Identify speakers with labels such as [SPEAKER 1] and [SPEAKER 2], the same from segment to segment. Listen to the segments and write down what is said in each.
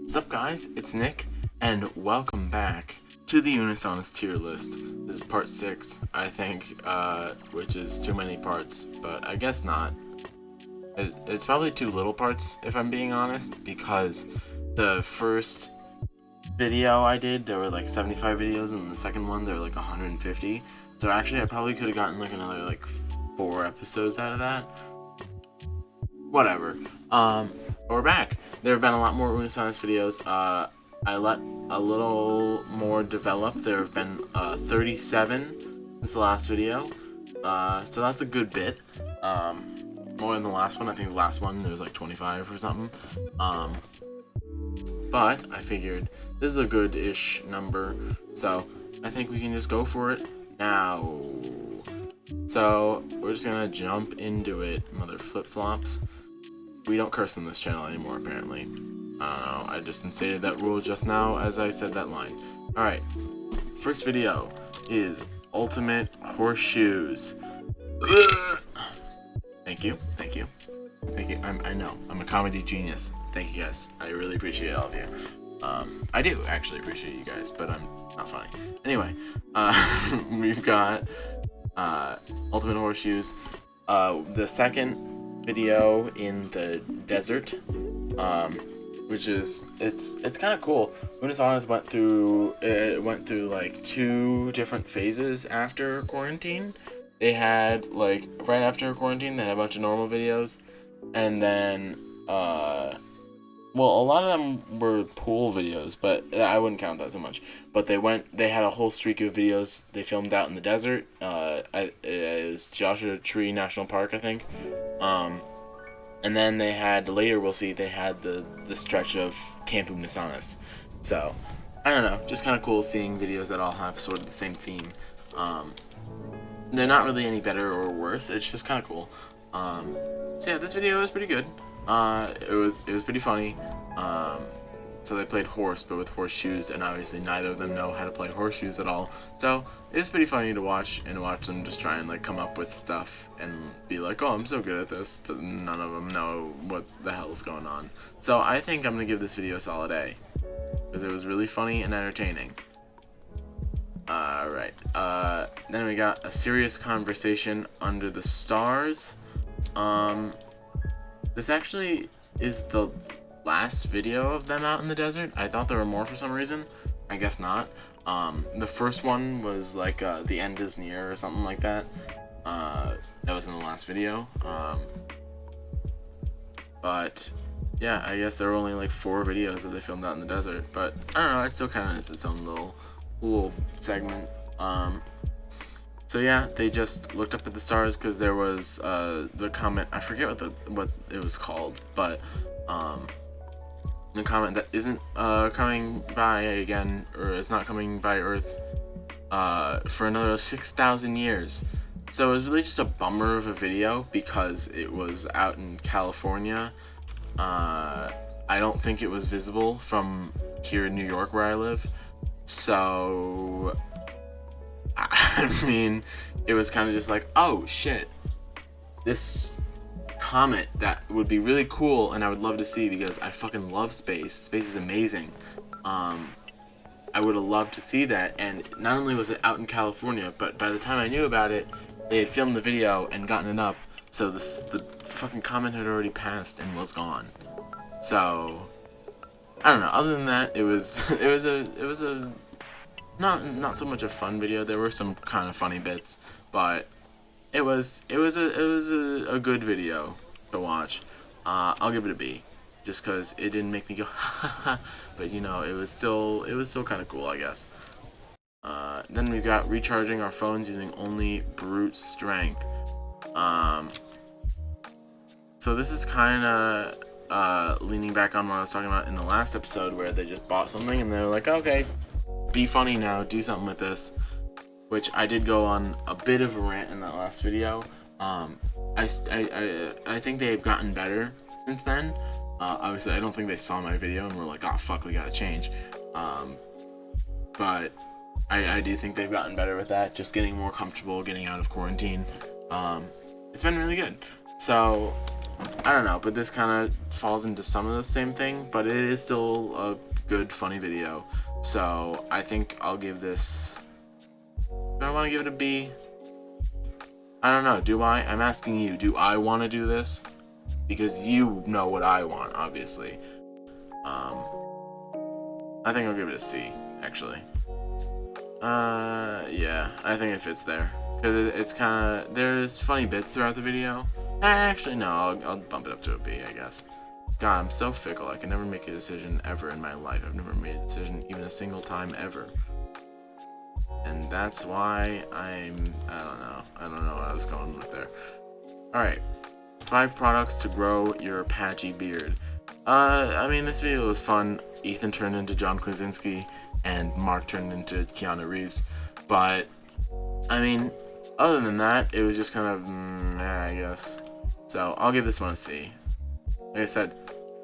[SPEAKER 1] What's up, guys? It's Nick, and welcome back to the Unus tier list. This is part 6, I think, which is too many parts, but I guess not. It's probably too little parts, if I'm being honest, because the first video I did, there were like 75 videos, and the second one, there were like 150. So actually, I probably could have gotten like another like 4 episodes out of that. Whatever. We're back. There have been a lot more Unus videos. I let a little more develop. There have been 37 since the last video. So that's a good bit. More than the last one. I think the last one there was like 25 or something. But I figured this is a good-ish number, so I think we can just go for it now. So we're just gonna jump into it, mother flip-flops. We don't curse on this channel anymore, apparently. I just instated that rule just now as I said that line. Alright, first video is Ultimate Horseshoes. Thank you. I know, I'm a comedy genius. Thank you guys. I really appreciate all of you. I do actually appreciate you guys, but I'm not funny. Anyway, we've got Ultimate Horseshoes. The second video in the desert, which is it's kind of cool. Unus went through like 2 different phases after quarantine. They had like right after quarantine, they had a bunch of normal videos, and then well, a lot of them were pool videos, but I wouldn't count that so much. But they had a whole streak of videos they filmed out in the desert. It was Joshua Tree National Park, I think. And then they had, later we'll see, they had the stretch of Camp Annus. So, I don't know, just kind of cool seeing videos that all have sort of the same theme. They're not really any better or worse, it's just kind of cool. So yeah, this video was pretty good. It was pretty funny. So they played horse, but with horseshoes, and obviously neither of them know how to play horseshoes at all. So it was pretty funny to watch them just try and like come up with stuff and be like, oh, I'm so good at this, but none of them know what the hell is going on. So I think I'm gonna give this video a solid A, because it was really funny and entertaining. Alright, then we got A Serious Conversation Under the Stars. This actually is the last video of them out in the desert. I thought there were more for some reason. I guess not. The first one was like The End Is Near or something like that. That was in the last video. But yeah, I guess there were only like 4 videos that they filmed out in the desert. But I don't know, it still kind of is its own little segment. So yeah, they just looked up at the stars because there was the comment. I forget what it was called, but the comment that isn't coming by again, or it's not coming by Earth for another 6,000 years. So it was really just a bummer of a video because it was out in California. I don't think it was visible from here in New York where I live. So I mean, it was kind of just like, oh shit, this comet that would be really cool and I would love to see because I fucking love space. Space is amazing. I would have loved to see that, and not only was it out in California, but by the time I knew about it, they had filmed the video and gotten it up, so the fucking comet had already passed and was gone. So I don't know. Other than that, it was a not so much a fun video. There were some kind of funny bits, but it was a good video to watch. I'll give it a B, just because it didn't make me go ha ha ha, but you know, it was still kind of cool, I guess. Then we've got recharging our phones using only brute strength. So this is kind of leaning back on what I was talking about in the last episode, where they just bought something and they're like, okay, be funny now, do something with this. Which I did go on a bit of a rant in that last video. I think they've gotten better since then. Obviously, I don't think they saw my video and were like, oh fuck, we gotta change. But I do think they've gotten better with that, just getting more comfortable, getting out of quarantine. It's been really good. So I don't know, but this kind of falls into some of the same thing, but it is still a good, funny video. So I think I'll give this. Do I want to give it a B? I don't know. Do I? I'm asking you. Do I want to do this? Because you know what I want, obviously. I think I'll give it a C, actually. Yeah, I think it fits there. Because it's kind of, there's funny bits throughout the video. Actually, no, I'll bump it up to a B, I guess. God, I'm so fickle. I can never make a decision ever in my life. I've never made a decision even a single time ever. And that's why I don't know what I was going with there. Alright. 5 products to grow your patchy beard. I mean, this video was fun. Ethan turned into John Krasinski, and Mark turned into Keanu Reeves. But, I mean, other than that, it was just kind of, I guess. So, I'll give this one a C. Like I said,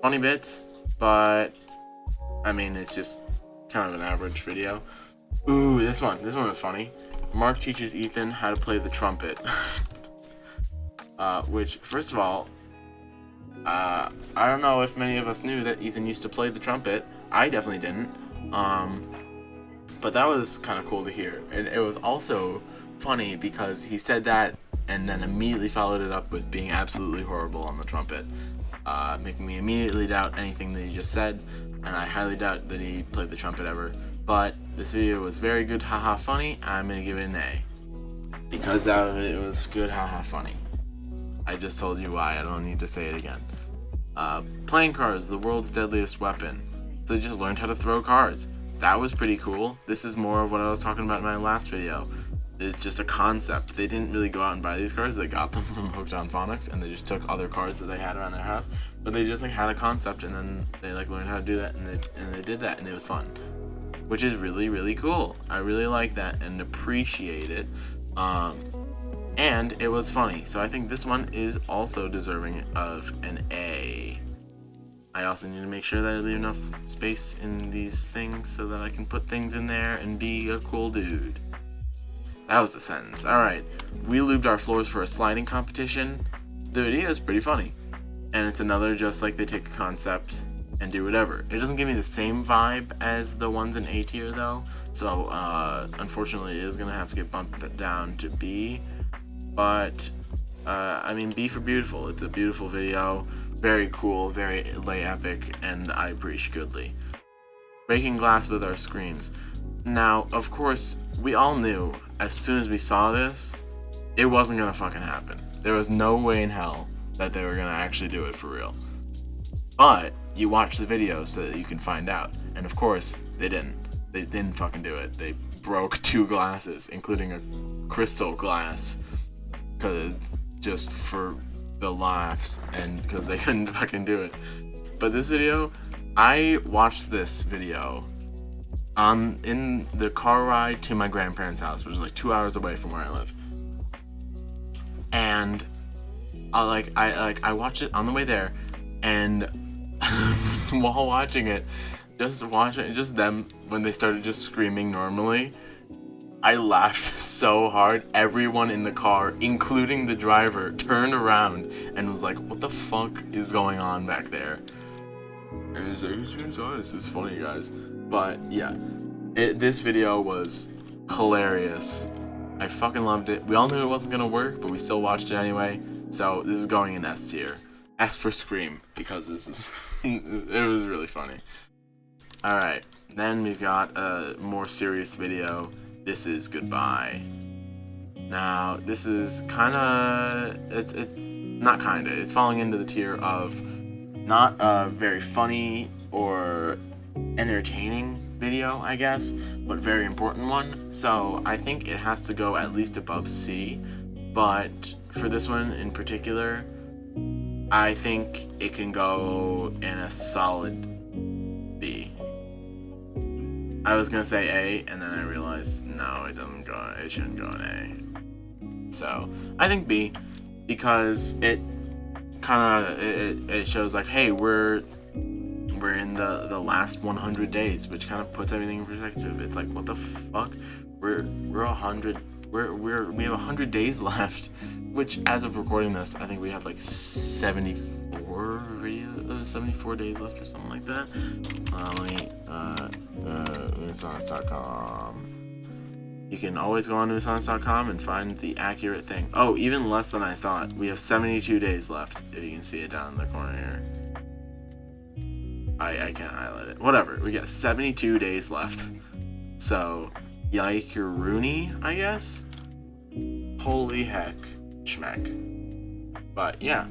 [SPEAKER 1] funny bits, but, I mean, it's just kind of an average video. Ooh, this one was funny. Mark teaches Ethan how to play the trumpet. Which, first of all, I don't know if many of us knew that Ethan used to play the trumpet. I definitely didn't. But that was kind of cool to hear. And it was also funny because he said that and then immediately followed it up with being absolutely horrible on the trumpet. Making me immediately doubt anything that he just said. And I highly doubt that he played the trumpet ever. But this video was very good, haha funny. I'm going to give it an A. Because it was good, haha funny. I just told you why, I don't need to say it again. Playing cards, the world's deadliest weapon. So they just learned how to throw cards. That was pretty cool. This is more of what I was talking about in my last video. It's just a concept. They didn't really go out and buy these cards, they got them from Hooked on Phonics, and they just took other cards that they had around their house. But they just had a concept, and then they learned how to do that, and they did that, and it was fun. Which is really, really cool. I really like that and appreciate it. And it was funny, so I think this one is also deserving of an A. I also need to make sure that I leave enough space in these things so that I can put things in there and be a cool dude. That was the sentence. Alright, we lubed our floors for a sliding competition. The video is pretty funny. And it's another just like they take a concept and do whatever. It doesn't give me the same vibe as the ones in A tier though, so unfortunately it is going to have to get bumped down to B. But, I mean, B for beautiful. It's a beautiful video. Very cool, very lay epic, and I appreciate goodly. Breaking glass with our screams. Now, of course, we all knew as soon as we saw this, it wasn't gonna fucking happen. There was no way in hell that they were gonna actually do it for real. But, you watch the video so that you can find out. And of course, they didn't. They didn't fucking do it. They broke 2 glasses, including a crystal glass. Just for the laughs and because they couldn't fucking do it. But this video, I watched this video in the car ride to my grandparents' house, which is like 2 hours away from where I live. And I watched it on the way there, and while watching it, just them when they started just screaming normally, I laughed so hard. Everyone in the car, including the driver, turned around and was like, what the fuck is going on back there? And it was like, this is funny, guys. But yeah, this video was hilarious. I fucking loved it. We all knew it wasn't gonna work, but we still watched it anyway. So this is going in S tier. S for Scream, because this is it was really funny. Alright, then we've got a more serious video. This is Goodbye. Now, this is kinda, it's not kinda, it's falling into the tier of not a very funny or entertaining video, I guess, but very important one. So I think it has to go at least above C, but for this one in particular, I think it can go in a solid B. I was gonna say A, and then I realized no, it shouldn't go in A. So I think B, because it kind of it shows like, hey, we're in the last 100 days, which kind of puts everything in perspective. It's like, what the fuck? We're we have 100 days left, which as of recording this, I think we have like 74 days left or something like that. Unus.com. You can always go on Unus.com and find the accurate thing. Oh, even less than I thought. We have 72 days left, if you can see it down in the corner here. I can't highlight it. Whatever, we got 72 days left. So, yike your Rooney, I guess? Holy heck, schmeck. But yeah,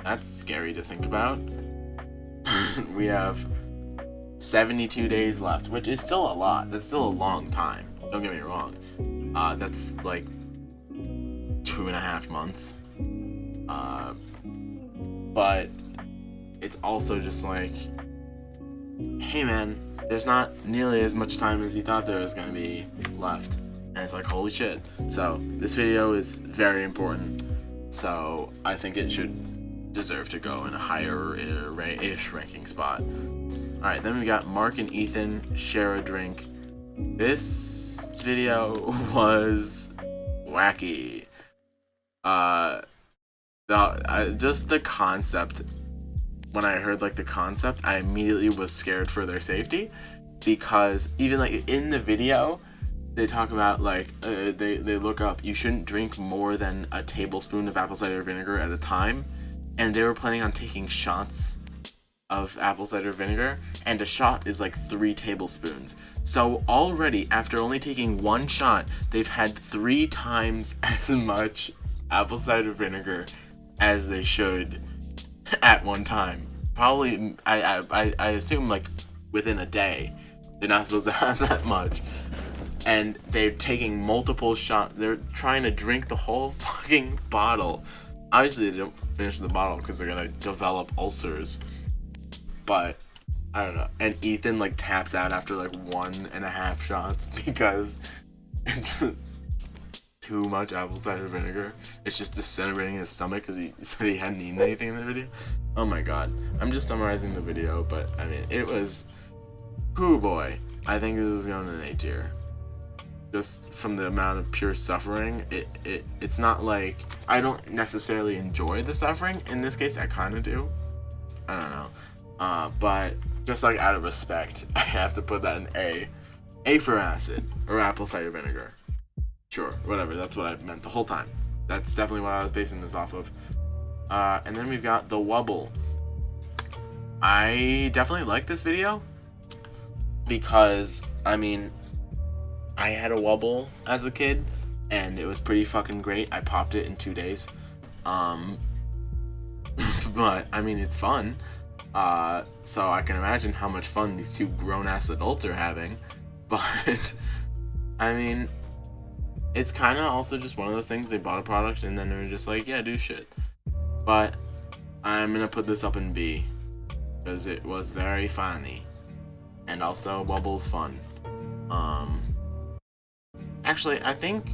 [SPEAKER 1] that's scary to think about. We have 72 days left, which is still a lot. That's still a long time. Don't get me wrong. That's like 2.5 months. But it's also just like, hey man, there's not nearly as much time as you thought there was going to be left. And it's like, holy shit. So this video is very important. So I think it should deserve to go in a higher-ish ranking spot. Alright, then we got Mark and Ethan share a drink. This video was wacky. Just the concept. When I heard like the concept, I immediately was scared for their safety, because even like in the video, they talk about like they look up, you shouldn't drink more than a tablespoon of apple cider vinegar at a time, and they were planning on taking shots of apple cider vinegar, and a shot is like 3 tablespoons. So already, after only taking 1 shot, they've had 3 times as much apple cider vinegar as they should at one time. Probably, I assume like within a day. They're not supposed to have that much. And they're taking multiple shots. They're trying to drink the whole fucking bottle. Obviously, they don't finish the bottle because they're gonna develop ulcers. But I don't know. And Ethan like taps out after like 1.5 shots because it's too much apple cider vinegar. It's just disintegrating his stomach because he said he hadn't eaten anything in the video. Oh my god. I'm just summarizing the video, but I mean, it was, whoo boy. I think this is going in an A tier. Just from the amount of pure suffering, it's not like, I don't necessarily enjoy the suffering. In this case, I kind of do. I don't know. But just like out of respect, I have to put that in A. A for acid, or apple cider vinegar. Sure, whatever, that's what I meant the whole time. That's definitely what I was basing this off of. And then we've got the Wubble. I definitely like this video because, I mean, I had a Wubble as a kid, and it was pretty fucking great. I popped it in 2 days. But, I mean, it's fun. So I can imagine how much fun these 2 grown-ass adults are having. But, I mean, it's kind of also just one of those things. They bought a product and then they're just like, yeah, do shit. But I'm gonna put this up in B because it was very funny, and also Wubble's fun. Actually, I think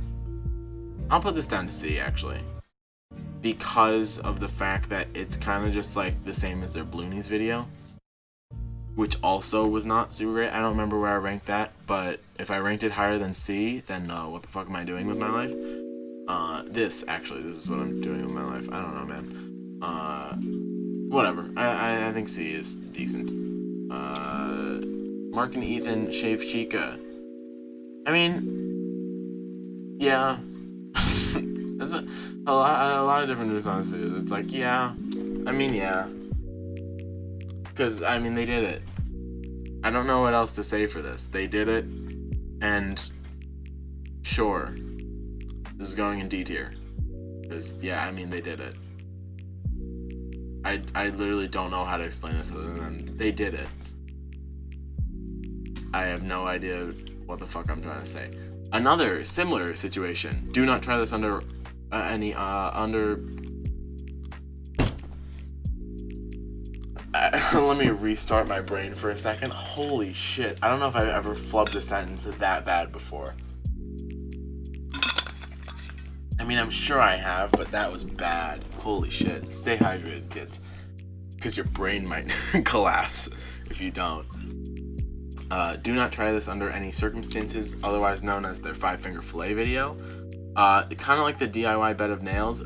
[SPEAKER 1] I'll put this down to C actually, because of the fact that it's kind of just like the same as their Bloonies video, which also was not super great. I don't remember where I ranked that, but if I ranked it higher than C, then what the fuck am I doing with my life? This is what I'm doing with my life. I don't know, man. Whatever. I think C is decent. Mark and Ethan shave Chica. I mean, yeah. That's a lot of different news on this video. It's like, yeah. I mean, yeah. Because, I mean, they did it. I don't know what else to say for this. They did it, and sure, this is going in D tier. Because, yeah, I mean, they did it. I literally don't know how to explain this other than they did it. I have no idea what the fuck I'm trying to say. Another similar situation. Do not try this under let me restart my brain for a second. Holy shit. I don't know if I've ever flubbed a sentence that bad before. I mean, I'm sure I have, but that was bad. Holy shit. Stay hydrated, kids. Because your brain might collapse if you don't. Do not try this under any circumstances, otherwise known as their 5-finger fillet video. Kind of like the DIY bed of nails,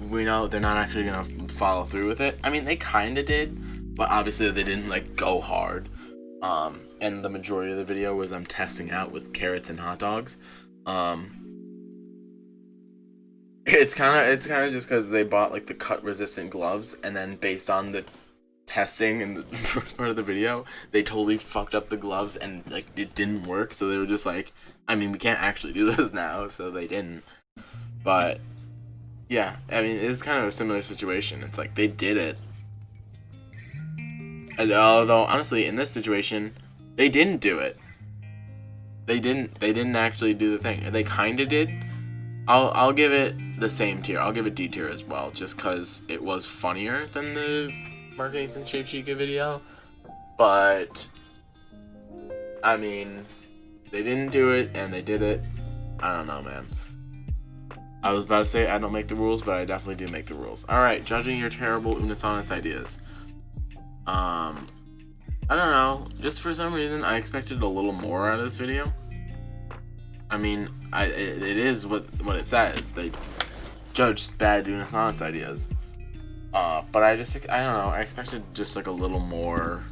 [SPEAKER 1] we know they're not actually gonna follow through with it. I mean, they kind of did, but obviously they didn't like go hard. And the majority of the video was them testing out with carrots and hot dogs. It's kind of just because they bought like the cut resistant gloves, and then based on the testing in the first part of the video, they totally fucked up the gloves and like it didn't work. So they were just like, I mean, we can't actually do this now, so they didn't. But yeah, I mean, it's kind of a similar situation. It's like they did it, and although honestly, in this situation, they didn't do it. They didn't actually do the thing. They kind of did. I'll give it the same tier. I'll give it D tier as well, just because it was funnier than the Mark Nathan Shape Chica video. But I mean, they didn't do it and they did it. I don't know, man. I was about to say I don't make the rules, but I definitely do make the rules. Alright, judging your terrible Unus ideas. I don't know. Just for some reason, I expected a little more out of this video. I mean, it is what it says. They judged bad Unus ideas. But I don't know. I expected just like a little more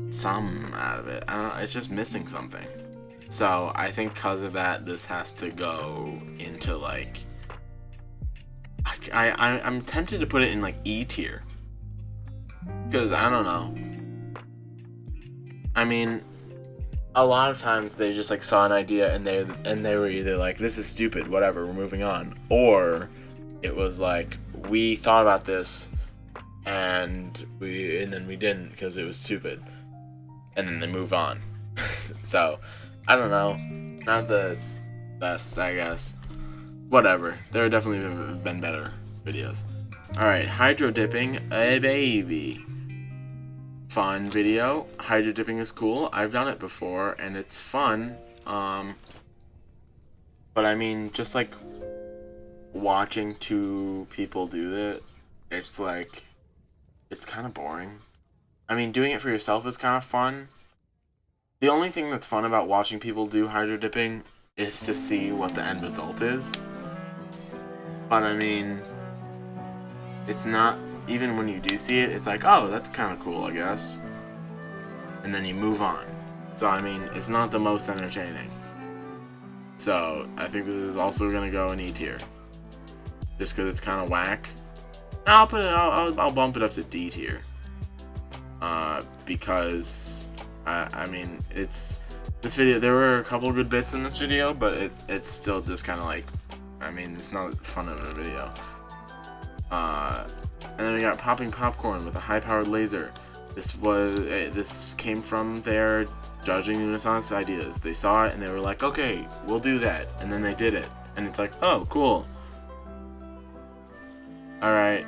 [SPEAKER 1] some out of it. I don't know. It's just missing something. So I think because of that, this has to go into like. I'm tempted to put it in like E tier. Because I don't know. I mean, a lot of times they just like saw an idea and they were either like, this is stupid, whatever, we're moving on, or it was like, we thought about this and then we didn't because it was stupid, and then they move on. So I don't know, not the best, I guess. Whatever, there have definitely been better videos. Alright, hydro dipping a baby. Fun video. Hydro dipping is cool. I've done it before and it's fun. But I mean, just like watching two people do it, it's like, it's kind of boring. I mean, doing it for yourself is kind of fun. The only thing that's fun about watching people do hydro dipping is to see what the end result is. But I mean, it's not, even when you do see it, it's like, oh, that's kind of cool, I guess. And then you move on. So, I mean, it's not the most entertaining. So, I think this is also going to go in E tier. Just because it's kind of whack. I'll bump it up to D tier. Because, I mean, this video, there were a couple good bits in this video, but it's still just kind of like, I mean, it's not fun of a video. And then we got popping popcorn with a high-powered laser. This came from their judging Unus ideas. They saw it and they were like, okay, we'll do that, and then they did it, and it's like, oh, cool. Alright,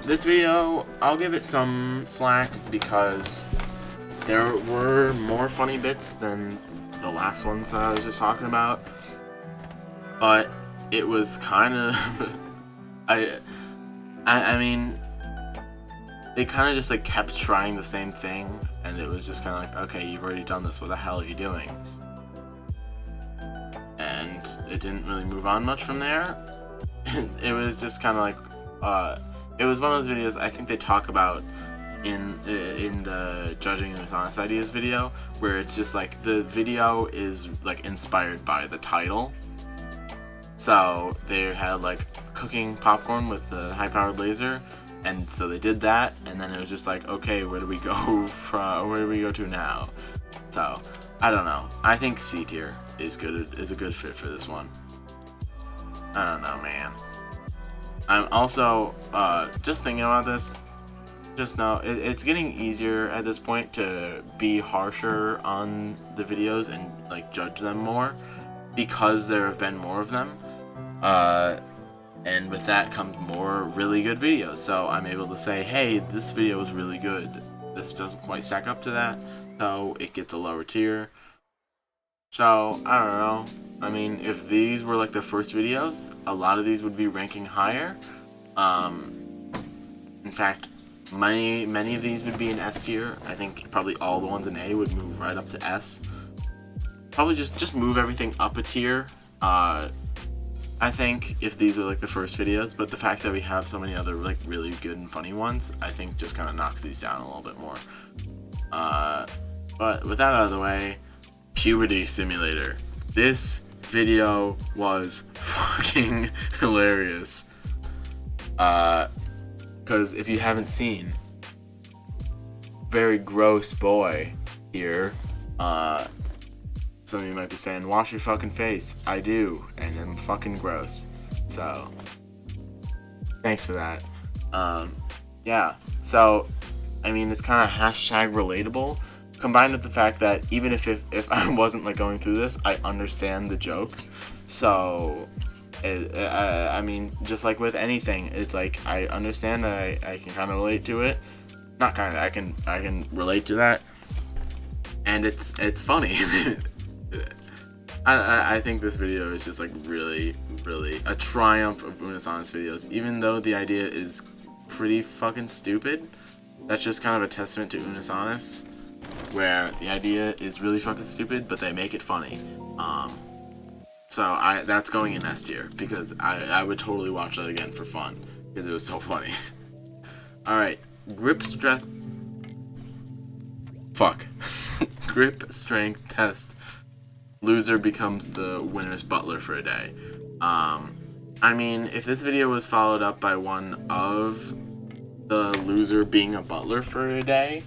[SPEAKER 1] this video, I'll give it some slack because there were more funny bits than the last ones that I was just talking about, but it was kind of I mean, they kind of just like kept trying the same thing, and it was just kind of like, okay, you've already done this, what the hell are you doing? And it didn't really move on much from there. It was just kind of like, it was one of those videos I think they talk about in the judging Unus honest ideas video, where it's just like the video is like inspired by the title. So they had like cooking popcorn with the high-powered laser, and so they did that, and then it was just like, okay, where do we go to now? So I don't know. I think C tier is a good fit for this one. I don't know, man. I'm also just thinking about this. Just know it's getting easier at this point to be harsher on the videos and like judge them more, because there have been more of them. And with that comes more really good videos. So I'm able to say, hey, this video was really good. This doesn't quite stack up to that, so it gets a lower tier. So, I don't know. I mean, if these were like the first videos, a lot of these would be ranking higher. In fact, Many of these would be in S tier. I think probably all the ones in A would move right up to S. Probably just move everything up a tier. I think if these are like the first videos, but the fact that we have so many other like really good and funny ones, I think just kind of knocks these down a little bit more. But with that out of the way, Puberty Simulator. This video was fucking hilarious. Because if you haven't seen, very gross boy here. Some of you might be saying, wash your fucking face. I do, and I'm fucking gross. So, thanks for that. Yeah, so, I mean, it's kind of hashtag relatable, combined with the fact that even if I wasn't, like, going through this, I understand the jokes. So, I mean, just like with anything, it's like, I understand that I can kind of relate to it. Not kind of, I can relate to that. And it's funny. I think this video is just like really a triumph of Unus Annus videos. Even though the idea is pretty fucking stupid, that's just kind of a testament to Unus Annus, where the idea is really fucking stupid, but they make it funny. So that's going in S tier, because I would totally watch that again for fun, because it was so funny. Alright, grip strength test. Loser becomes the winner's butler for a day. I mean, if this video was followed up by one of the loser being a butler for a day,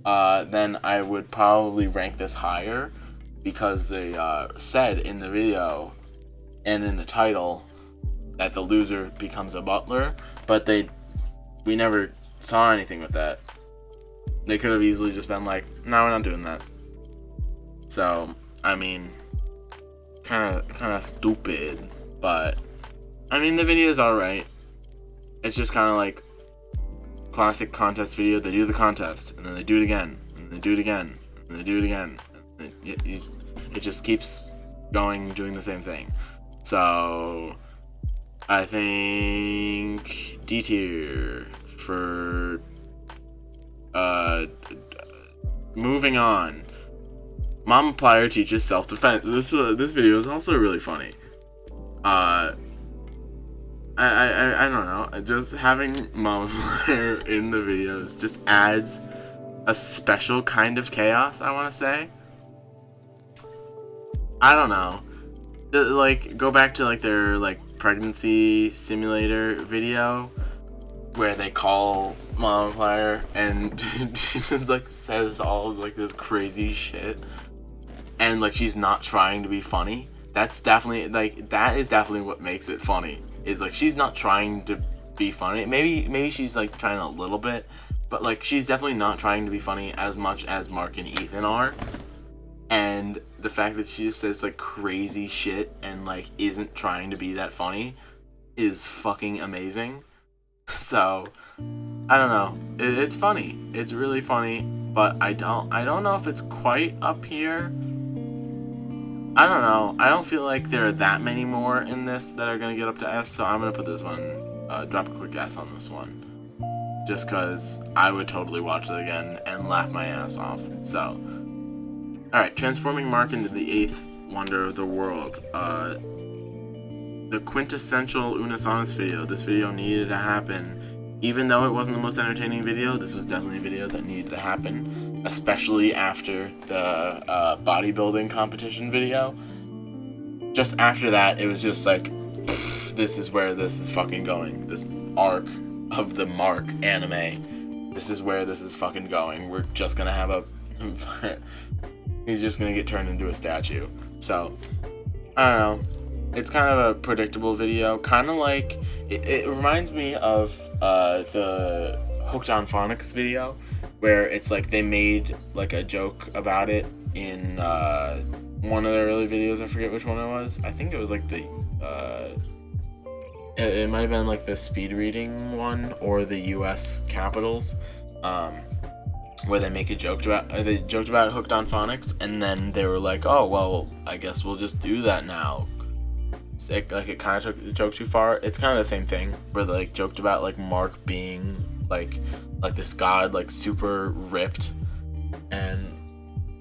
[SPEAKER 1] then I would probably rank this higher, because they said in the video and in the title that the loser becomes a butler, but we never saw anything with that. They could have easily just been like, no, we're not doing that. So, I mean, kind of stupid, but I mean, the video is alright. It's just kind of like classic contest video. They do the contest, and then they do it again, and they do it again, and they do it again. And it just keeps going, doing the same thing. So, I think D tier for moving on. Mama Plier teaches self-defense. This video is also really funny. I don't know. Just having Mama Plier in the videos just adds a special kind of chaos, I want to say. I don't know. Like, go back to like their like pregnancy simulator video where they call Mama Plier and she just like says all of like this crazy shit. And like she's not trying to be funny. That is definitely what makes it funny. Is like she's not trying to be funny. Maybe she's like trying a little bit, but like she's definitely not trying to be funny as much as Mark and Ethan are. And the fact that she just says like crazy shit and like isn't trying to be that funny is fucking amazing. So I don't know. It's funny. It's really funny, but I don't know if it's quite up here. I don't know. I don't feel like there are that many more in this that are going to get up to S, so I'm going to put this one, drop a quick S on this one. Just because I would totally watch it again and laugh my ass off. So, alright, transforming Mark into the 8th wonder of the world. The quintessential Unus Annus video. This video needed to happen. Even though it wasn't the most entertaining video, this was definitely a video that needed to happen. Especially after the bodybuilding competition video. Just after that, it was just like, this is where this is fucking going. This arc of the Mark anime. This is where this is fucking going. We're just gonna have he's just gonna get turned into a statue. So, I don't know. It's kind of a predictable video. Kind of like, it reminds me of the Hooked on Phonics video, where it's like they made like a joke about it in one of their early videos. I forget which one it was. I think it was like the it might have been like the speed reading one or the US capitals, where they make a joke about Hooked on Phonics, and then they were like, oh well, I guess we'll just do that now. It kind of took the joke too far. It's kind of the same thing, where they like joked about like Mark being like this god, like super ripped, and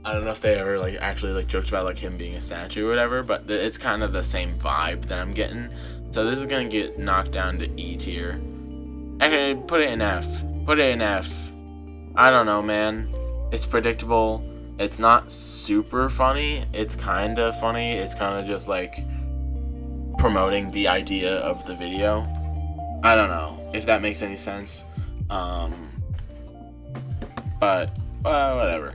[SPEAKER 1] I don't know if they ever like actually like joked about like him being a statue or whatever, but it's kind of the same vibe that I'm getting. So this is gonna get knocked down to E tier. Okay, put it in F. Put it in F. I don't know, man. It's predictable. It's not super funny. It's kind of funny. It's kind of just like promoting the idea of the video. I don't know if that makes any sense. But whatever.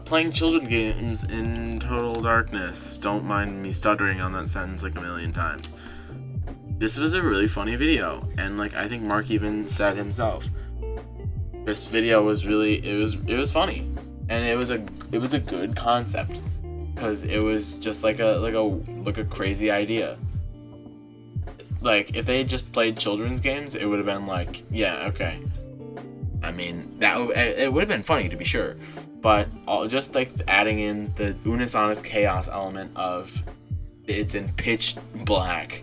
[SPEAKER 1] Playing children games in total darkness. Don't mind me stuttering on that sentence like a million times. This was a really funny video, and like I think Mark even said himself, this video was really it was funny, and it was a good concept, because it was just like a crazy idea. Like if they had just played children's games, it would have been like, yeah, okay. I mean, it would have been funny to be sure, but just like adding in the Unus Annus chaos element of it's in pitch black,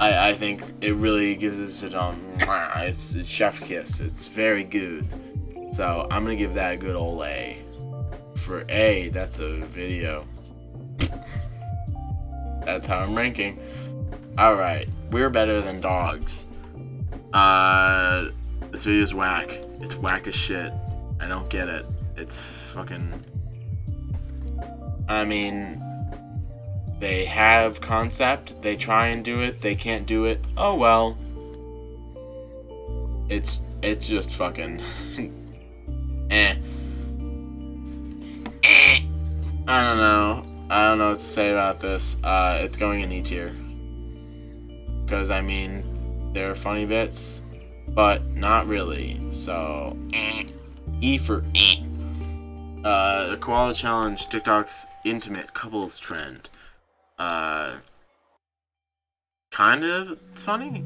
[SPEAKER 1] I think it really gives us it's chef kiss. It's very good. So I'm gonna give that a good old A. For A, that's a video. That's how I'm ranking. Alright, we're better than dogs. This video's whack. It's whack as shit. I don't get it. It's fucking... I mean... They have concept, they try and do it, they can't do it. Oh well. It's just fucking... I don't know. I don't know what to say about this. It's going in E tier. Because, I mean, there are funny bits, but not really. So, E for the Koala Challenge, TikTok's intimate couples trend. Kind of funny.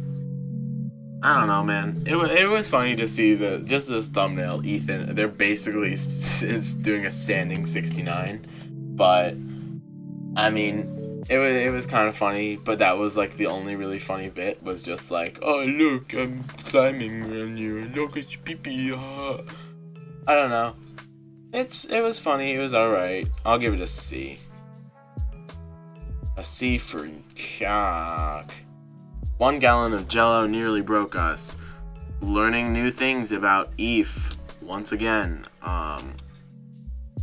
[SPEAKER 1] I don't know, man. It was funny to see just this thumbnail. Ethan, they're basically it's doing a standing 69, but I mean, it was kind of funny. But that was like the only really funny bit was just like, oh look, I'm climbing on you. Look at your pee-pee. I don't know. It was funny. It was alright. I'll give it a C. A C for cock. 1 gallon of Jello nearly broke us. Learning new things about Eve once again. I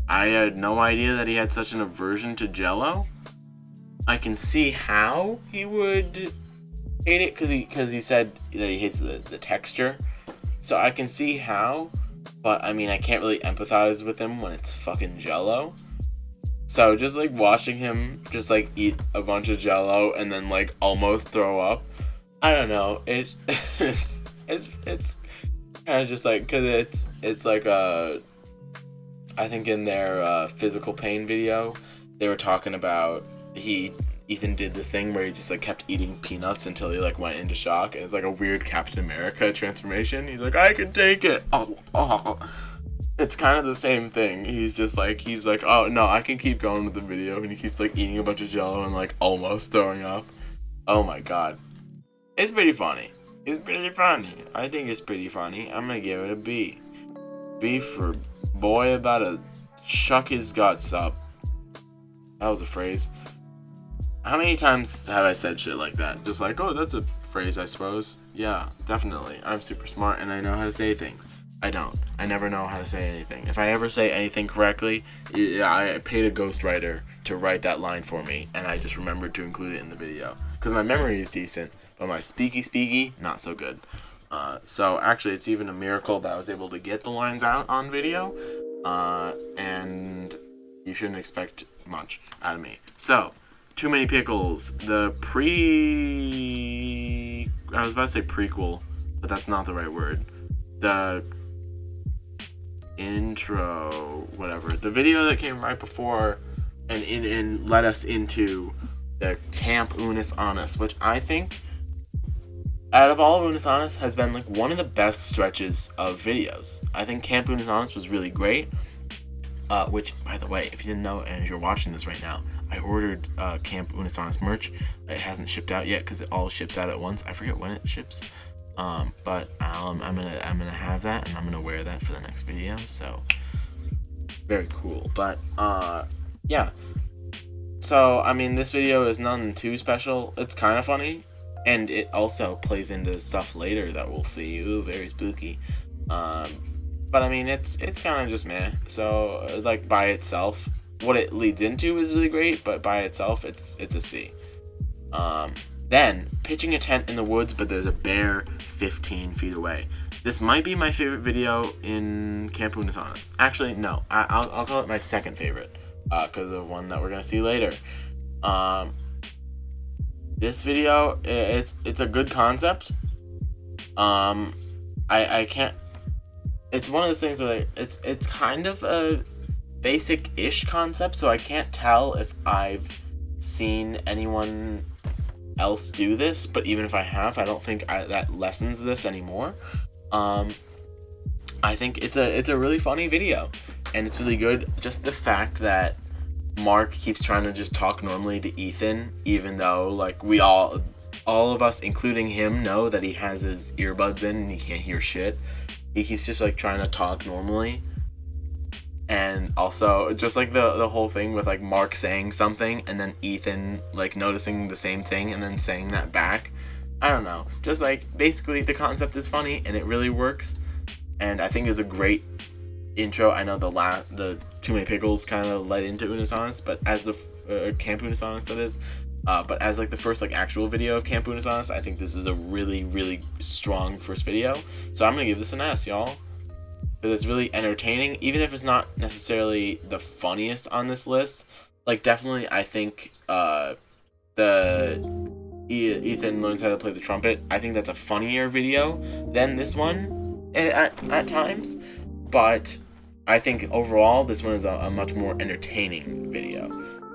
[SPEAKER 1] had no idea that he had such an aversion to Jello. I can see how he would hate it because he said that he hates the texture. So I can see how, but I mean I can't really empathize with him when it's fucking Jello. So just like watching him just like eat a bunch of Jello and then like almost throw up, I don't know. It's kind of just like because it's like I think in their physical pain video they were talking about Ethan did this thing where he just like kept eating peanuts until he like went into shock, and it's like a weird Captain America transformation. He's like, I can take it. Oh. It's kind of the same thing. He's like, oh no, I can keep going with the video, and he keeps like eating a bunch of Jello and like almost throwing up. Oh my god, it's pretty funny. It's pretty funny. I think it's pretty funny. I'm gonna give it a B. B for boy about to chuck his guts up. That was a phrase. How many times have I said shit like that? Just like, oh, that's a phrase, I suppose. Yeah, definitely. I'm super smart and I know how to say things. I don't. I never know how to say anything. If I ever say anything correctly, I paid a ghostwriter to write that line for me, and I just remembered to include it in the video. Because my memory is decent, but my speaky, not so good. So actually, it's even a miracle that I was able to get the lines out on video, and you shouldn't expect much out of me. So, Too Many Pickles, I was about to say prequel, but that's not the right word. The intro, whatever, the video that came right before and led us into the Camp Unus Annus, which I think out of all of Unus Annus has been like one of the best stretches of videos. I think Camp Unus Annus was really great, which, by the way, if you didn't know and you're watching this right now, I ordered Camp Unus Annus merch. It hasn't shipped out yet because it all ships out at once. I forget when it ships. But I'm gonna have that, and I'm gonna wear that for the next video. So very cool. But yeah. So I mean, this video is nothing too special. It's kind of funny, and it also plays into stuff later that we'll see. Ooh, very spooky. But I mean, it's kind of just meh. So like by itself, what it leads into is really great, but by itself, it's a C. Then pitching a tent in the woods, but there's a bear 15 feet away. This might be my favorite video in Camp Unus. Actually, no, I'll call it my second favorite, because of one that we're gonna see later. This video, it's a good concept. I can't. It's one of those things where it's kind of a basic-ish concept, so I can't tell if I've seen anyone else do this. But even if I have, I don't think that lessens this anymore. I think it's a really funny video, and it's really good. Just the fact that Mark keeps trying to just talk normally to Ethan, even though like we all of us, including him, know that he has his earbuds in and he can't hear shit. He keeps just like trying to talk normally. And also just like the whole thing with like Mark saying something and then Ethan like noticing the same thing and then saying that back. I don't know. Just like basically the concept is funny and it really works. And I think it's a great intro. I know the Too Many Pickles kind of led into Unus Annus, but as the Camp Unus Annus that is. But as like the first like actual video of Camp Unus Annus, I think this is a really, really strong first video. So I'm gonna give this an S, y'all, because it's really entertaining, even if it's not necessarily the funniest on this list. Like definitely, I think Ethan learns how to play the trumpet. I think that's a funnier video than this one at times, but I think overall this one is a much more entertaining video.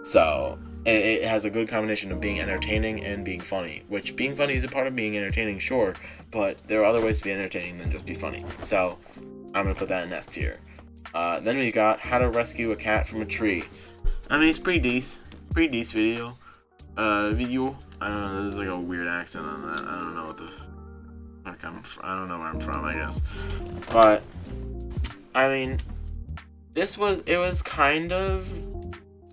[SPEAKER 1] So it has a good combination of being entertaining and being funny, which being funny is a part of being entertaining, sure, but there are other ways to be entertaining than just be funny. So I'm going to put that in S tier. Then we got How to Rescue a Cat from a Tree. I mean, it's pretty decent video. I don't know, there's like a weird accent on that. I don't know what the fuck I don't know where I'm from, I guess. But, I mean, it was kind of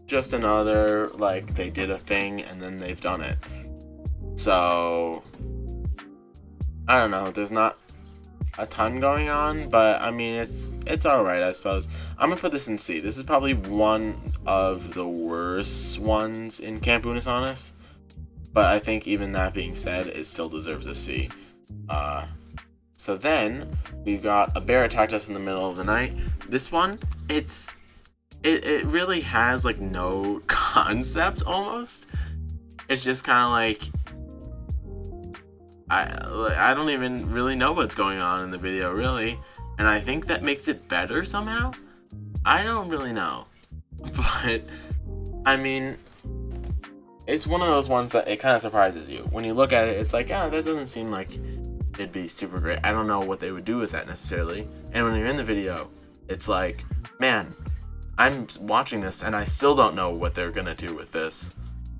[SPEAKER 1] just another, like, they did a thing and then they've done it. So, I don't know, there's not a ton going on, but I mean, it's alright, I suppose. I'm gonna put this in C. This is probably one of the worst ones in Camp Unus Annus, but I think even that being said, it still deserves a C. So then, we've got A Bear Attacked Us in the Middle of the Night. This one, it really has like no concept almost. It's just kind of like I don't even really know what's going on in the video really, and I think that makes it better somehow. I don't really know, but I mean, it's one of those ones that it kind of surprises you when you look at it. It's like, that doesn't seem like it'd be super great. I don't know what they would do with that necessarily. And when you're in the video, it's like, man, I'm watching this and I still don't know what they're gonna do with this,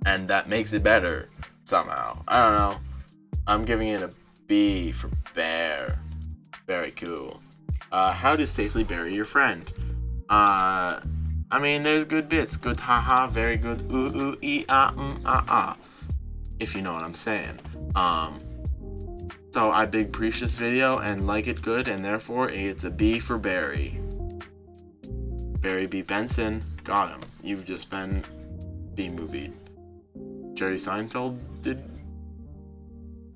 [SPEAKER 1] and that makes it better somehow. I don't know. I'm giving it a B for bear. Very cool. How to safely bury your friend. I mean, there's good bits. Good haha, very good ooh ee ah. If you know what I'm saying. So I big preach this video and like it good, and therefore it's a B for Barry. Barry B. Benson, got him. You've just been B-movied. Jerry Seinfeld did?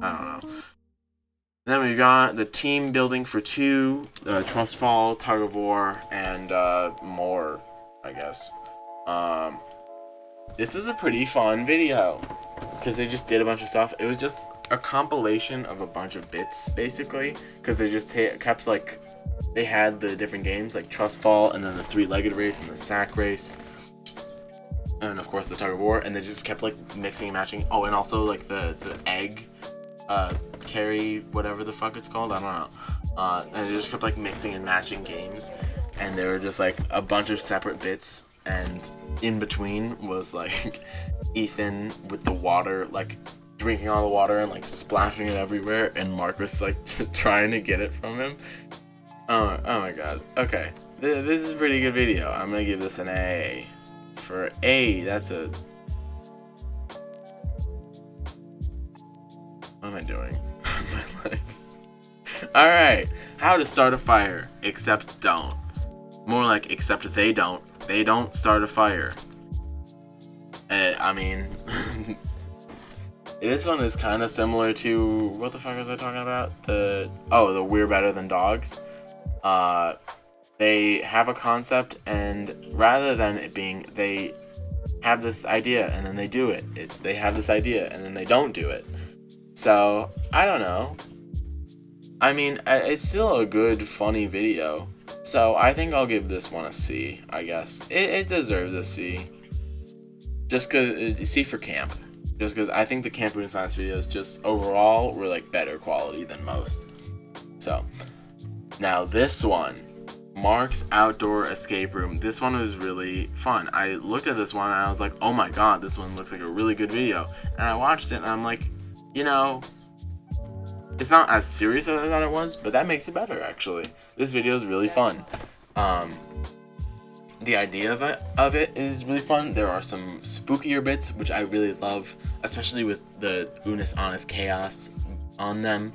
[SPEAKER 1] I don't know. Then we got the team building for 2, Trust Fall, Tug of War, and more, I guess. This was a pretty fun video, because they just did a bunch of stuff. It was just a compilation of a bunch of bits, basically, because they just kept, like, they had the different games, like Trust Fall, and then the 3-legged race, and the sack race, and of course the Tug of War, and they just kept, like, mixing and matching. Oh, and also, like, the egg, carry, whatever the fuck it's called, I don't know. And they just kept, like, mixing and matching games, and they were just, like, a bunch of separate bits, and in between was, like, Ethan with the water, like, drinking all the water and like splashing it everywhere, and Mark was like trying to get it from him. Oh my god. Okay, this is a pretty good video. I'm gonna give this an A. For A, that's a... What am I doing? My life. Alright, how to start a fire, except don't. More like, except they don't. They don't start a fire. I mean... This one is kind of similar to... What the fuck was I talking about? The We're Better Than Dogs. They have a concept, and rather than it being... They have this idea, and then they do it. They have this idea, and then they don't do it. So, I don't know. I mean, it's still a good, funny video. So, I think I'll give this one a C, I guess. It deserves a C. Just because... C for camp. Just because I think the Camp Unus Annus videos just overall were like better quality than most. So, now this one, Mark's Outdoor Escape Room. This one was really fun. I looked at this one and I was like, oh my god, this one looks like a really good video. And I watched it and I'm like, you know, it's not as serious as I thought it was, but that makes it better actually. This video is really fun. The idea of it is really fun. There are some spookier bits, which I really love, especially with the Unus Annus chaos on them.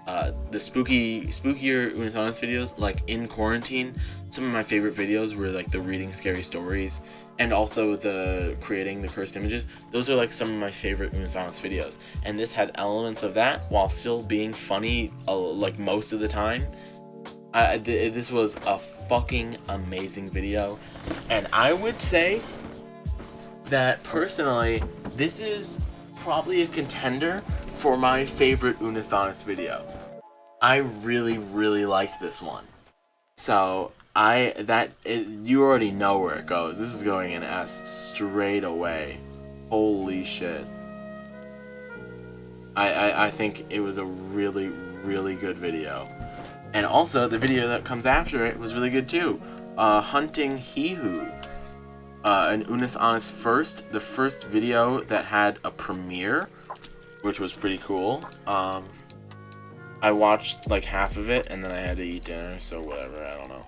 [SPEAKER 1] The spookier Unus Annus videos, like in quarantine, some of my favorite videos were like the reading scary stories, and also the creating the cursed images. Those are like some of my favorite Unus Annus videos, and this had elements of that while still being funny, like most of the time. This was a fucking amazing video, and I would say that personally this is probably a contender for my favorite Unus Annus video. I really liked this one. So you already know where it goes. This is going in S straight away. Holy shit. I think it was a really good video. And also, the video that comes after it was really good too. Hunting He Who. An Unus Annus the first video that had a premiere, which was pretty cool. I watched like half of it and then I had to eat dinner, so whatever, I don't know.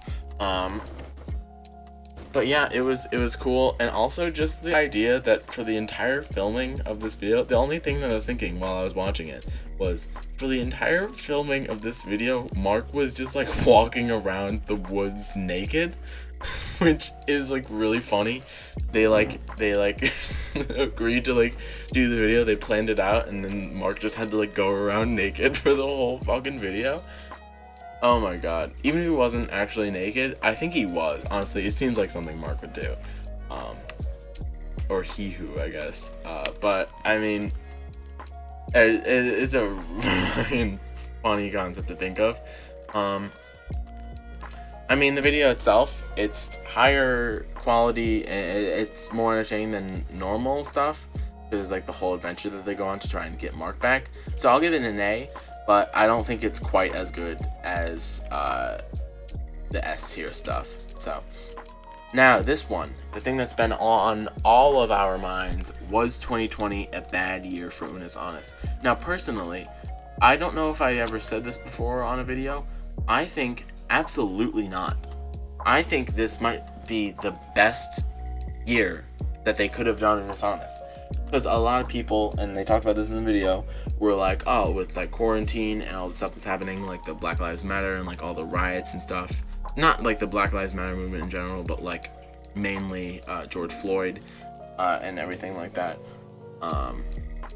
[SPEAKER 1] But yeah, it was cool, and also just the idea that for the entire filming of this video, the only thing that I was thinking while I was watching it was, for the entire filming of this video, Mark was just like walking around the woods naked, which is like really funny. They agreed to like do the video, they planned it out, and then Mark just had to like go around naked for the whole fucking video. Oh my god. Even if he wasn't actually naked, I think he was. Honestly, it seems like something Mark would do. Or he who, I guess. But, I mean, it's a funny concept to think of. I mean, the video itself, it's higher quality, it's more entertaining than normal stuff. There's like the whole adventure that they go on to try and get Mark back. So I'll give it an A. But I don't think it's quite as good as the S tier stuff. So, now this one, the thing that's been on all of our minds, was 2020 a bad year for Unus Annus? Now, personally, I don't know if I ever said this before on a video. I think absolutely not. I think this might be the best year that they could have done Unus Annus. Because a lot of people, and they talked about this in the video, were like, oh, with like quarantine and all the stuff that's happening, like the Black Lives Matter and like all the riots and stuff, not like the Black Lives Matter movement in general, but like mainly George Floyd and everything like that,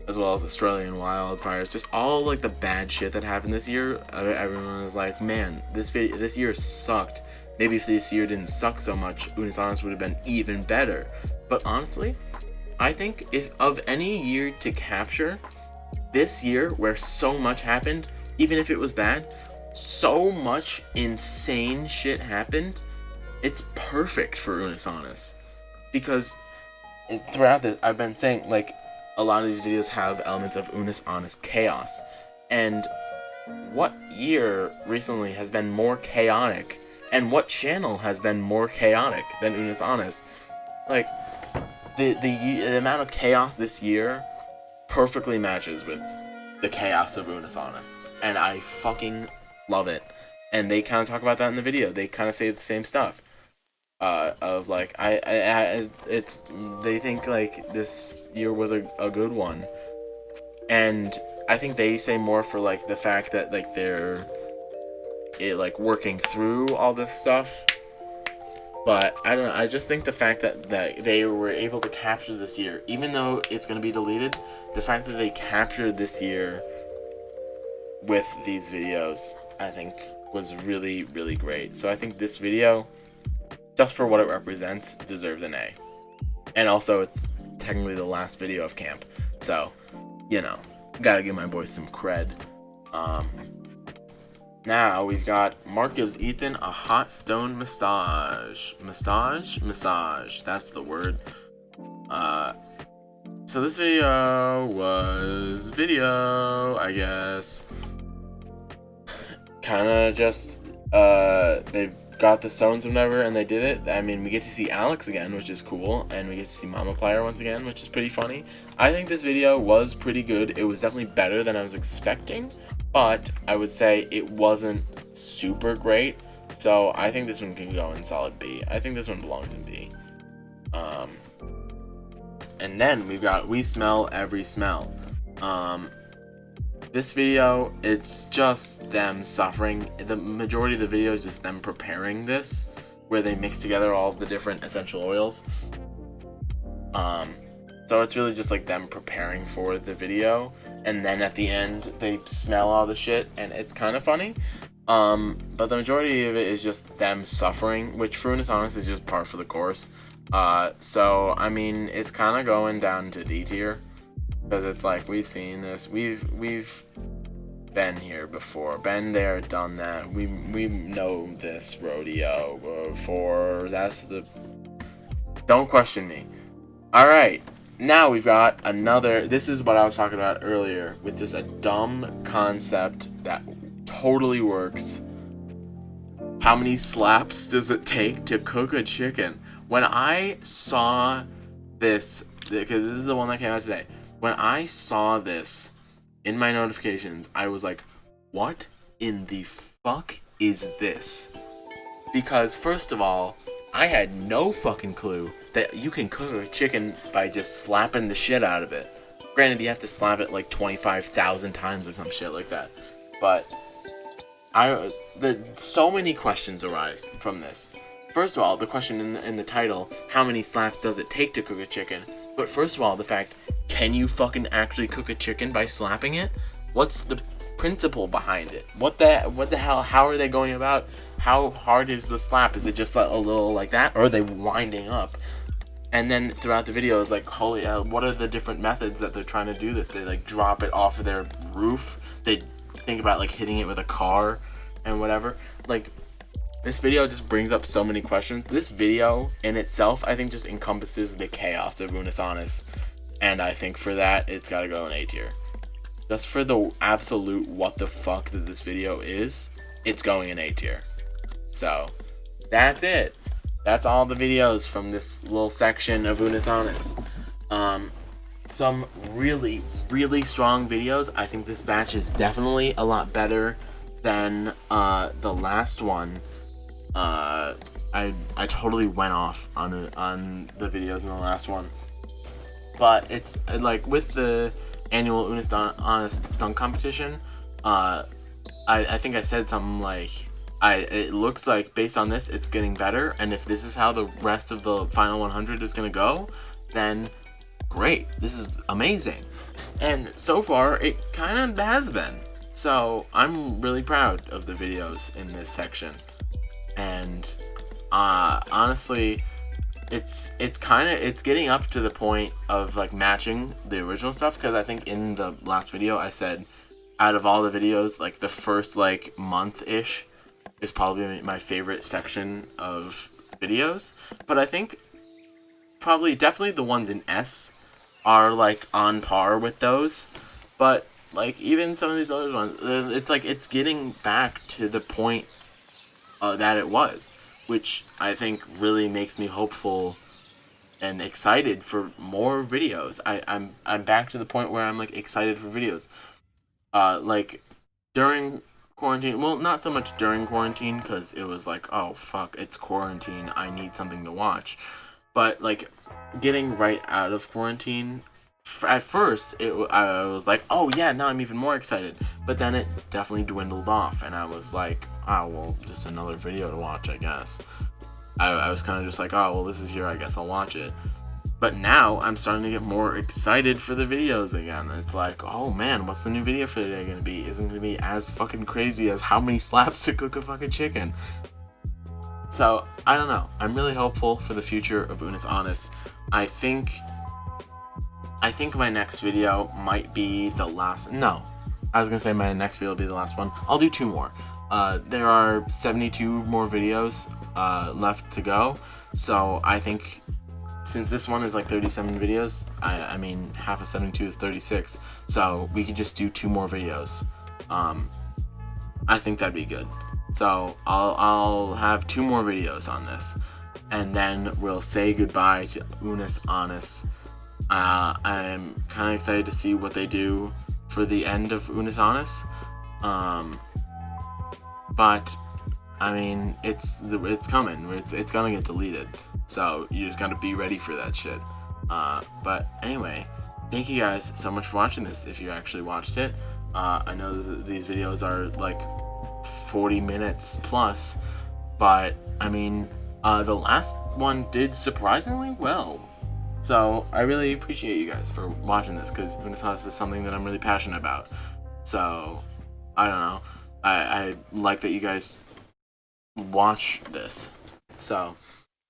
[SPEAKER 1] as well as Australian wildfires, just all like the bad shit that happened this year. Everyone was like, man, this year sucked. Maybe if this year didn't suck so much, Unus Annus would have been even better. But honestly, I think if of any year to capture, this year where so much happened, even if it was bad, so much insane shit happened, it's perfect for Unus Annus. Because throughout this, I've been saying, like, a lot of these videos have elements of Unus Annus chaos. And what year recently has been more chaotic, and what channel has been more chaotic than Unus Annus? Like, the amount of chaos this year perfectly matches with the chaos of Unus Annus, and I fucking love it. And they kind of talk about that in the video. They kind of say the same stuff. Of like it's they think like this year was a good one, and I think they say more for like the fact that like they're like working through all this stuff. But I don't know, I just think the fact that they were able to capture this year, even though it's going to be deleted, the fact that they captured this year with these videos, I think was really, really great. So I think this video, just for what it represents, deserves an A. And also, it's technically the last video of camp, so, you know, gotta give my boys some cred. Now we've got Mark gives Ethan a hot stone massage. Massage. That's the word. So this video was I guess. Kind of just they got the stones or whatever, and they did it. I mean, we get to see Alex again, which is cool, and we get to see Mama Plier once again, which is pretty funny. I think this video was pretty good. It was definitely better than I was expecting, but I would say it wasn't super great. So I think this one can go in solid B. I think this one belongs in B. And then we've got We Smell Every Smell. This video, it's just them suffering. The majority of the video is just them preparing this, where they mix together all of the different essential oils. So it's really just like them preparing for the video, and then at the end they smell all the shit, and it's kind of funny. But the majority of it is just them suffering, which for Unus Annus is just par for the course. So I mean, it's kind of going down to D tier. Because it's like, we've seen this, we've been here before, been there, done that, we know this rodeo before, that's the, don't question me. Alright, now we've got another, this is what I was talking about earlier, with just a dumb concept that totally works. How many slaps does it take to cook a chicken? When I saw this, because this is the one that came out today, when I saw this in my notifications, I was like, what in the fuck is this? Because first of all, I had no fucking clue that you can cook a chicken by just slapping the shit out of it. Granted, you have to slap it like 25,000 times or some shit like that. But so many questions arise from this. First of all, the question in the title, how many slaps does it take to cook a chicken? But first of all, the fact, can you fucking actually cook a chicken by slapping it? What's the principle behind it? What the hell? How are they going about? How hard is the slap? Is it just a little like that? Or are they winding up? And then throughout the video, it's like, holy hell, what are the different methods that they're trying to do this? They like drop it off of their roof. They think about like hitting it with a car and whatever. Like, this video just brings up so many questions. This video in itself, I think, just encompasses the chaos of Unus Annus. And I think for that, it's gotta go in A tier. Just for the absolute what the fuck that this video is, it's going in A tier. So, that's it. That's all the videos from this little section of Unus Annus. Some really, really strong videos. I think this batch is definitely a lot better than the last one. I totally went off on the videos in the last one, but it's like with the annual Unus Annus dunk competition. I think I said something like, it looks like based on this, it's getting better, and if this is how the rest of the final 100 is gonna go, then great. This is amazing, and so far it kind of has been. So I'm really proud of the videos in this section. And honestly, it's getting up to the point of like matching the original stuff, because I think in the last video I said out of all the videos, like the first like month-ish is probably my favorite section of videos. But I think definitely the ones in S are like on par with those. But like even some of these other ones, it's like it's getting back to the point that it was, which I think really makes me hopeful and excited for more videos. I'm back to the point where I'm like excited for videos. Like during quarantine, well, not so much during quarantine because it was like, oh fuck, it's quarantine, I need something to watch. But like getting right out of quarantine, at first I was like, oh yeah, now I'm even more excited. But then it definitely dwindled off, and I was like, oh well, just another video to watch, I guess. I was kind of just like, oh well, this is here, I guess I'll watch it. But now I'm starting to get more excited for the videos again. It's like, oh man, what's the new video for today gonna be? Isn't it gonna be as fucking crazy as how many slaps to cook a fucking chicken? So, I don't know. I'm really hopeful for the future of Unus Annus. I think my next video might be the last. No, I was gonna say my next video will be the last one. I'll do 2 more. There are 72 more videos left to go. So I think since this one is like 37 videos, I mean half of 72 is 36. So we could just do 2 more videos. I think that'd be good. So I'll have 2 more videos on this, and then we'll say goodbye to Unus Annus. I'm kind of excited to see what they do for the end of Unus Annus. But I mean, it's coming. It's gonna get deleted. So you just gotta be ready for that shit. But anyway, thank you guys so much for watching this. If you actually watched it, I know these videos are like 40 minutes plus, but I mean, the last one did surprisingly well. So I really appreciate you guys for watching this, because Unus Annus is something that I'm really passionate about. So I don't know. I like that you guys watch this. So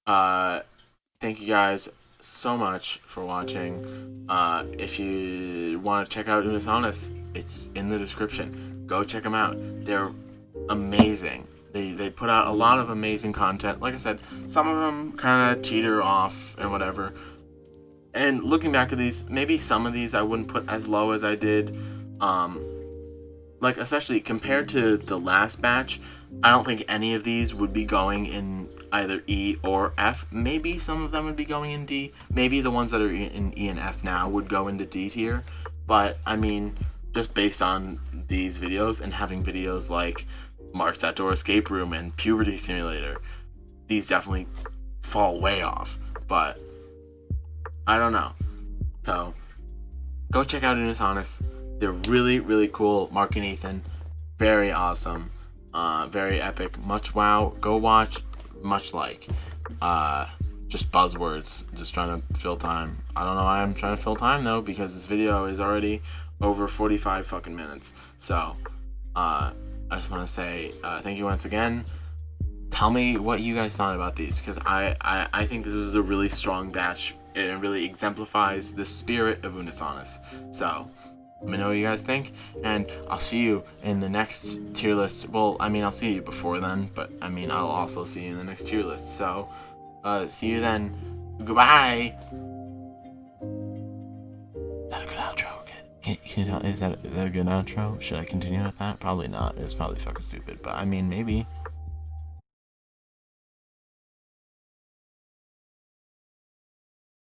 [SPEAKER 1] thank you guys so much for watching. If you want to check out Unus Annus, it's in the description. Go check them out. They're amazing. They put out a lot of amazing content. Like I said, some of them kind of teeter off and whatever. And looking back at these, maybe some of these I wouldn't put as low as I did. Like, especially compared to the last batch, I don't think any of these would be going in either E or F. Maybe some of them would be going in D. Maybe the ones that are in E and F now would go into D tier. But, I mean, just based on these videos and having videos like Mark's Outdoor Escape Room and Puberty Simulator, these definitely fall way off. But I don't know. So go check out Unus Annus. They're really, really cool. Mark and Ethan, very awesome, very epic. Much wow. Go watch. Much like. Just buzzwords. Just trying to fill time. I don't know why I'm trying to fill time though, because this video is already over 45 fucking minutes. So I just want to say thank you once again. Tell me what you guys thought about these, because I think this is a really strong batch. It really exemplifies the spirit of Unus Annus. So let me know what you guys think, and I'll see you in the next tier list. Well, I mean, I'll see you before then, but I mean, I'll also see you in the next tier list. So see you then. Goodbye. Is that a good outro? Is that a good outro? Should I continue with that? Probably not. It's probably fucking stupid, but I mean, maybe.